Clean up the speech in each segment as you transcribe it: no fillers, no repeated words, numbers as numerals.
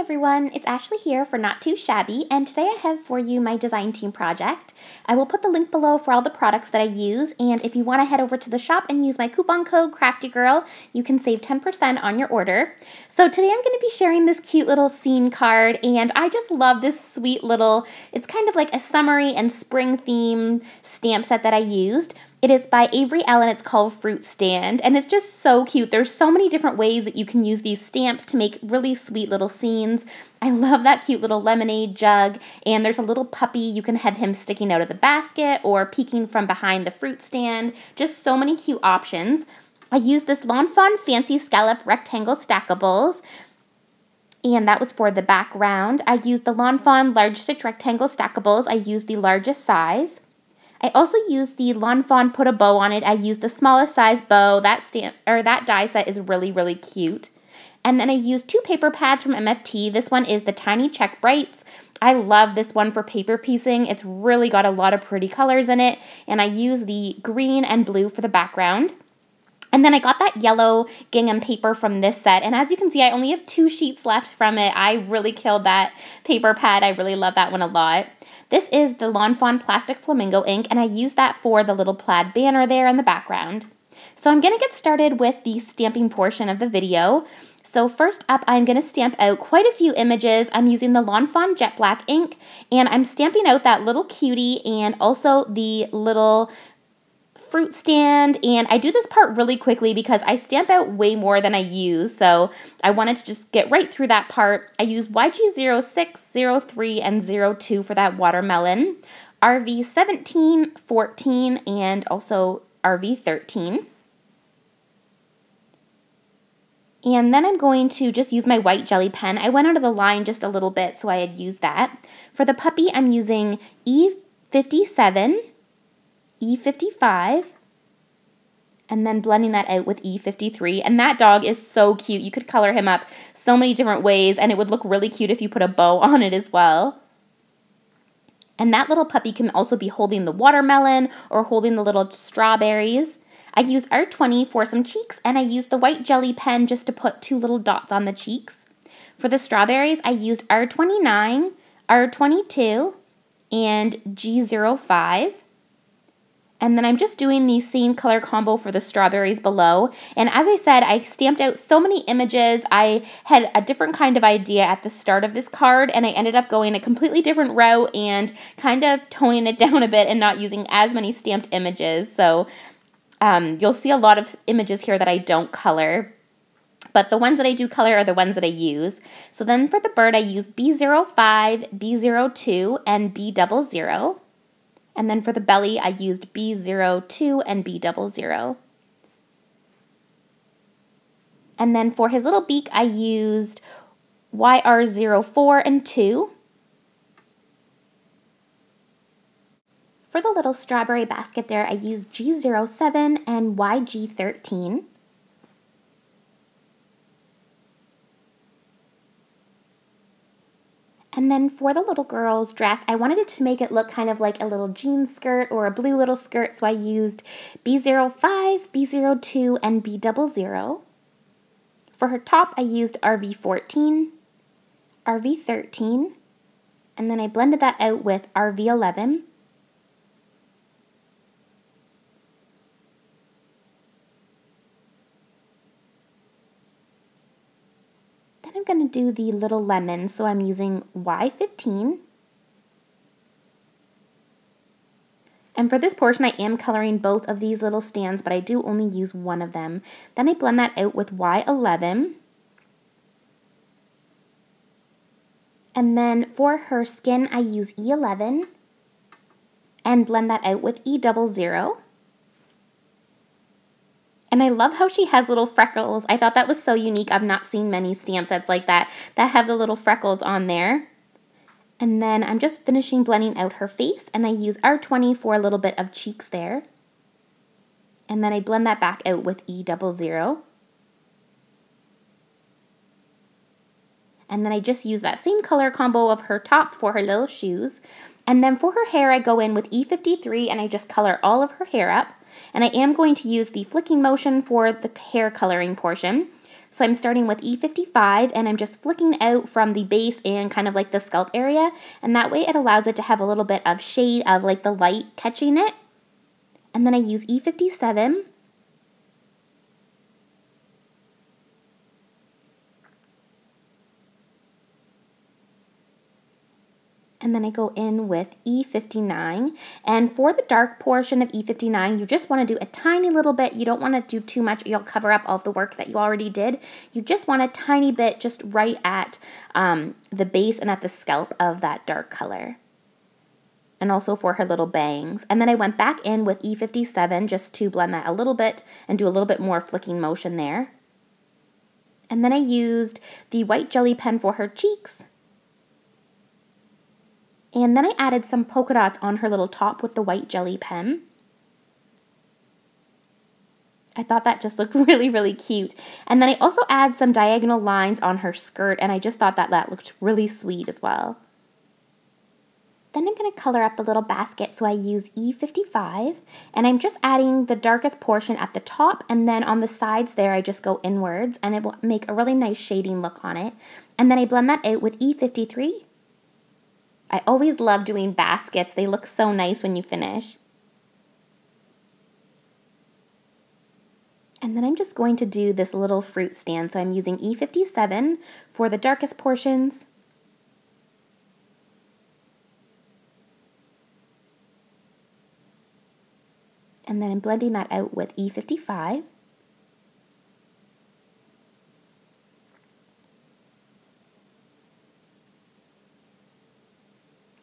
everyone, it's Ashley here for Not Too Shabby, and today I have for you my design team project. I will put the link below for all the products that I use, and if you want to head over to the shop and use my coupon code CraftyGirl, you can save 10% on your order. So today I'm going to be sharing this cute little scene card, and I just love this sweet little, it's kind of like a summery and spring theme stamp set that I used. It is by Avery, Elle, and it's called Fruit Stand, and it's just so cute. There's so many different ways that you can use these stamps to make really sweet little scenes. I love that cute little lemonade jug, and there's a little puppy. You can have him sticking out of the basket or peeking from behind the fruit stand. Just so many cute options. I used this Lawn Fawn Fancy Scallop Rectangle Stackables, and that was for the background. I used the Lawn Fawn Large Stitch Rectangle Stackables. I used the largest size. I also used the Lawn Fawn Put a Bow on It. I used the smallest size bow. That die set is really, really cute. And then I used 2 paper pads from MFT. This one is the Tiny Check Brights. I love this one for paper piecing. It's really got a lot of pretty colors in it. And I use the green and blue for the background. And then I got that yellow gingham paper from this set. And as you can see, I only have 2 sheets left from it. I really killed that paper pad. I really love that one a lot. This is the Lawn Fawn Plastic Flamingo ink, and I use that for the little plaid banner there in the background. So I'm going to get started with the stamping portion of the video. So first up, I'm going to stamp out quite a few images. I'm using the Lawn Fawn Jet Black ink, and I'm stamping out that little cutie and also the little fruit stand, and I do this part really quickly because I stamp out way more than I use, so I wanted to just get right through that part. I use YG06, 03, and 02 for that watermelon, RV17, 14, and also RV13. And then I'm going to just use my white jelly pen. I went out of the line just a little bit, so I had used that. For the puppy, I'm using E57, E55, and then blending that out with E53. And that dog is so cute. You could color him up so many different ways, and it would look really cute if you put a bow on it as well. And that little puppy can also be holding the watermelon or holding the little strawberries. I used R20 for some cheeks, and I used the white jelly pen just to put 2 little dots on the cheeks. For the strawberries, I used R29, R22, and G05. And then I'm just doing the same color combo for the strawberries below. And as I said, I stamped out so many images. I had a different kind of idea at the start of this card, and I ended up going a completely different route and kind of toning it down a bit and not using as many stamped images. So you'll see a lot of images here that I don't color, but the ones that I do color are the ones that I use. So then for the bird, I use B05, B02, and B00. And then for the belly, I used B02 and B00. And then for his little beak, I used YR04 and 2. For the little strawberry basket there, I used G07 and YG13. And then for the little girl's dress, I wanted it to make it look kind of like a little jean skirt or a blue little skirt, so I used B05, B02, and B00. For her top, I used RV14, RV13, and then I blended that out with RV11. I'm going to do the little lemon, so I'm using Y15. And for this portion, I am coloring both of these little stands, but I do only use one of them. Then I blend that out with Y11. And then for her skin, I use E11 and blend that out with E00. And I love how she has little freckles. I thought that was so unique. I've not seen many stamp sets like that have the little freckles on there. And then I'm just finishing blending out her face, and I use R20 for a little bit of cheeks there. And then I blend that back out with E00. And then I just use that same color combo of her top for her little shoes. And then for her hair, I go in with E53 and I just color all of her hair up. And I am going to use the flicking motion for the hair coloring portion. So I'm starting with E55 and I'm just flicking out from the base and kind of like the scalp area, and that way it allows it to have a little bit of shade of like the light catching it. And then I use E57. And then I go in with E59. And for the dark portion of E59, you just want to do a tiny little bit. You don't want to do too much. You'll cover up all of the work that you already did. You just want a tiny bit just right at the base and at the scalp of that dark color. And also for her little bangs. And then I went back in with E57 just to blend that a little bit and do a little bit more flicking motion there. And then I used the white jelly pen for her cheeks. And then I added some polka dots on her little top with the white jelly pen. I thought that just looked really, really cute. And then I also add some diagonal lines on her skirt, and I just thought that that looked really sweet as well. Then I'm going to color up the little basket, so I use E55, and I'm just adding the darkest portion at the top, and then on the sides there I just go inwards, and it will make a really nice shading look on it. And then I blend that out with E53. I always love doing baskets. They look so nice when you finish. And then I'm just going to do this little fruit stand. So I'm using E57 for the darkest portions. And then I'm blending that out with E55.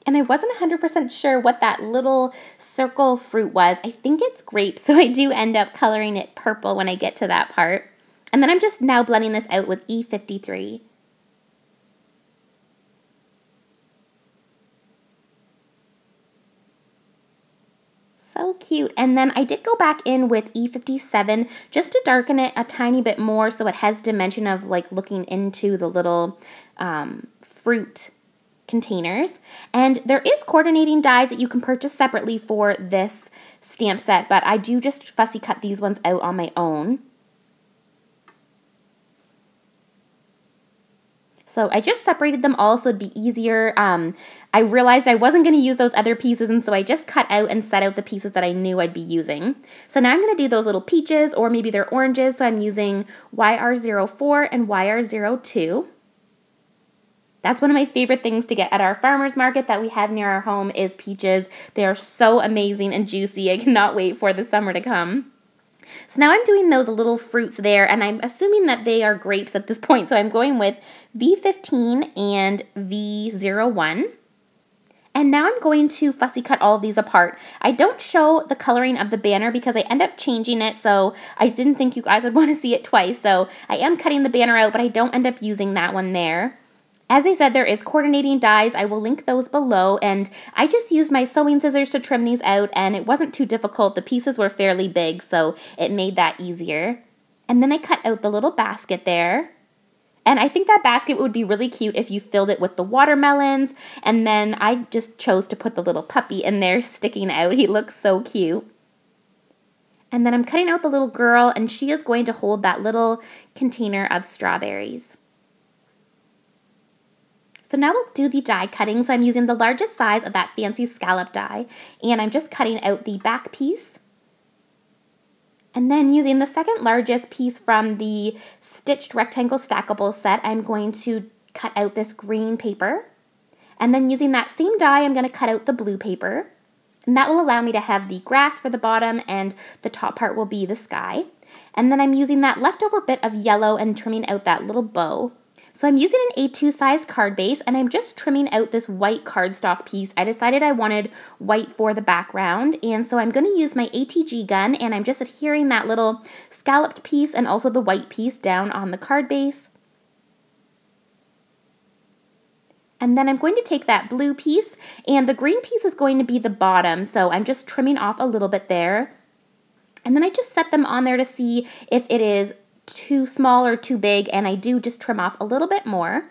And I wasn't 100% sure what that little circle fruit was. I think it's grape, so I do end up coloring it purple when I get to that part. And then I'm just now blending this out with E53. So cute. And then I did go back in with E57 just to darken it a tiny bit more so it has dimension of like looking into the little fruit containers. And there is coordinating dies that you can purchase separately for this stamp set, but I do just fussy cut these ones out on my own. So I just separated them all so it'd be easier. I realized I wasn't going to use those other pieces, and so I just cut out and set out the pieces that I knew I'd be using. So now I'm going to do those little peaches, or maybe they're oranges, so I'm using YR04 and YR02. That's one of my favorite things to get at our farmer's market that we have near our home is peaches. They are so amazing and juicy. I cannot wait for the summer to come. So now I'm doing those little fruits there, and I'm assuming that they are grapes at this point. So I'm going with V15 and V01. And now I'm going to fussy cut all of these apart. I don't show the coloring of the banner because I end up changing it, so I didn't think you guys would want to see it twice. So I am cutting the banner out, but I don't end up using that one there. As I said, there is coordinating dies. I will link those below, and I just used my sewing scissors to trim these out, and it wasn't too difficult. The pieces were fairly big, so it made that easier. And then I cut out the little basket there. And I think that basket would be really cute if you filled it with the watermelons, and then I just chose to put the little puppy in there sticking out. He looks so cute. And then I'm cutting out the little girl, and she is going to hold that little container of strawberries. So now we'll do the die cutting. So I'm using the largest size of that fancy scallop die, and I'm just cutting out the back piece. And then using the second largest piece from the stitched rectangle stackable set, I'm going to cut out this green paper. And then using that same die, I'm going to cut out the blue paper. And that will allow me to have the grass for the bottom, and the top part will be the sky. And then I'm using that leftover bit of yellow and trimming out that little bow. So I'm using an A2 sized card base, and I'm just trimming out this white cardstock piece. I decided I wanted white for the background, and so I'm going to use my ATG gun, and I'm just adhering that little scalloped piece and also the white piece down on the card base. And then I'm going to take that blue piece, and the green piece is going to be the bottom, so I'm just trimming off a little bit there. And then I just set them on there to see if it is too small or too big, and I do just trim off a little bit more.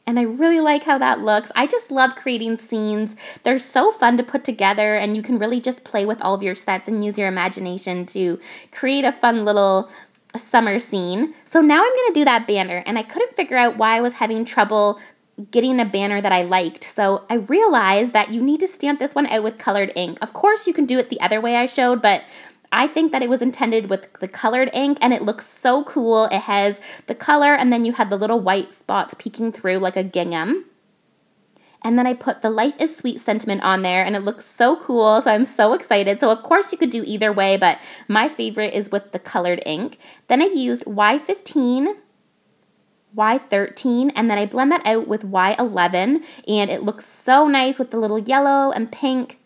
And I really like how that looks. I just love creating scenes. They're so fun to put together, and you can really just play with all of your sets and use your imagination to create a fun little summer scene. So now I'm going to do that banner, and I couldn't figure out why I was having trouble getting a banner that I liked. So I realized that you need to stamp this one out with colored ink. Of course, you can do it the other way I showed, but I think that it was intended with the colored ink, and it looks so cool. It has the color, and then you have the little white spots peeking through like a gingham. And then I put the Life is Sweet sentiment on there, and it looks so cool, so I'm so excited. So of course you could do either way, but my favorite is with the colored ink. Then I used Y15, Y13, and then I blend that out with Y11, and it looks so nice with the little yellow and pink.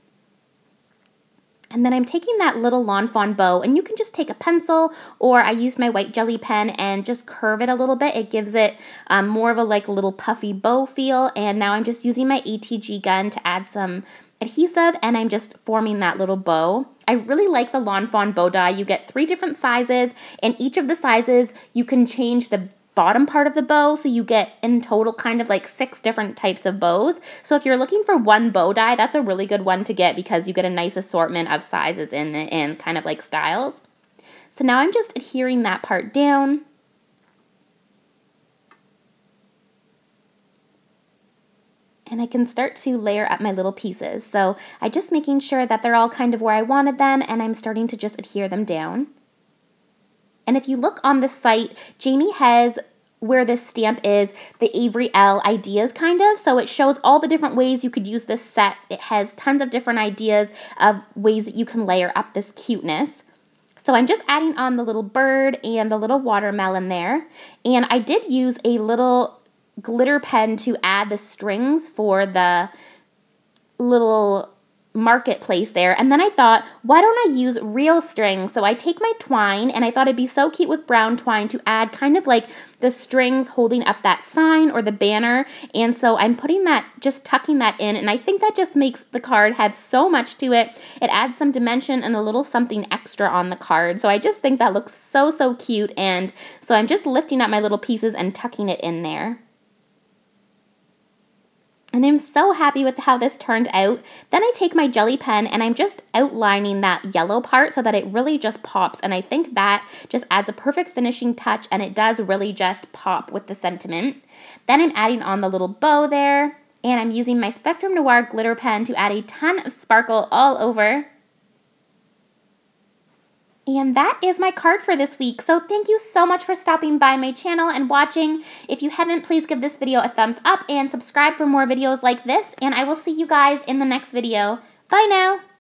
And then I'm taking that little lawn fawn bow, and you can just take a pencil, or I used my white jelly pen and just curve it a little bit. It gives it more of a like little puffy bow feel. And now I'm just using my ATG gun to add some adhesive, and I'm just forming that little bow. I really like the lawn fawn bow die. You get 3 different sizes, and each of the sizes you can change the bottom part of the bow, so you get in total kind of like 6 different types of bows. So if you're looking for one bow die, that's a really good one to get because you get a nice assortment of sizes in it and kind of like styles. So now I'm just adhering that part down. And I can start to layer up my little pieces. So I'm just making sure that they're all kind of where I wanted them, and I'm starting to just adhere them down. And if you look on the site, Jamie has where this stamp is the Avery Elle ideas kind of. So it shows all the different ways you could use this set. It has tons of different ideas of ways that you can layer up this cuteness. So I'm just adding on the little bird and the little watermelon there. And I did use a little glitter pen to add the strings for the little marketplace there, and then I thought, why don't I use real strings? So I take my twine, and I thought it'd be so cute with brown twine to add kind of like the strings holding up that sign or the banner, and so I'm putting that, just tucking that in, and I think that just makes the card have so much to it. It adds some dimension and a little something extra on the card, so I just think that looks so, so cute, and so I'm just lifting up my little pieces and tucking it in there. And I'm so happy with how this turned out. Then I take my jelly pen and I'm just outlining that yellow part so that it really just pops. And I think that just adds a perfect finishing touch, and it does really just pop with the sentiment. Then I'm adding on the little bow there, and I'm using my Spectrum Noir glitter pen to add a ton of sparkle all over. And that is my card for this week. So thank you so much for stopping by my channel and watching. If you haven't, please give this video a thumbs up and subscribe for more videos like this. And I will see you guys in the next video. Bye now.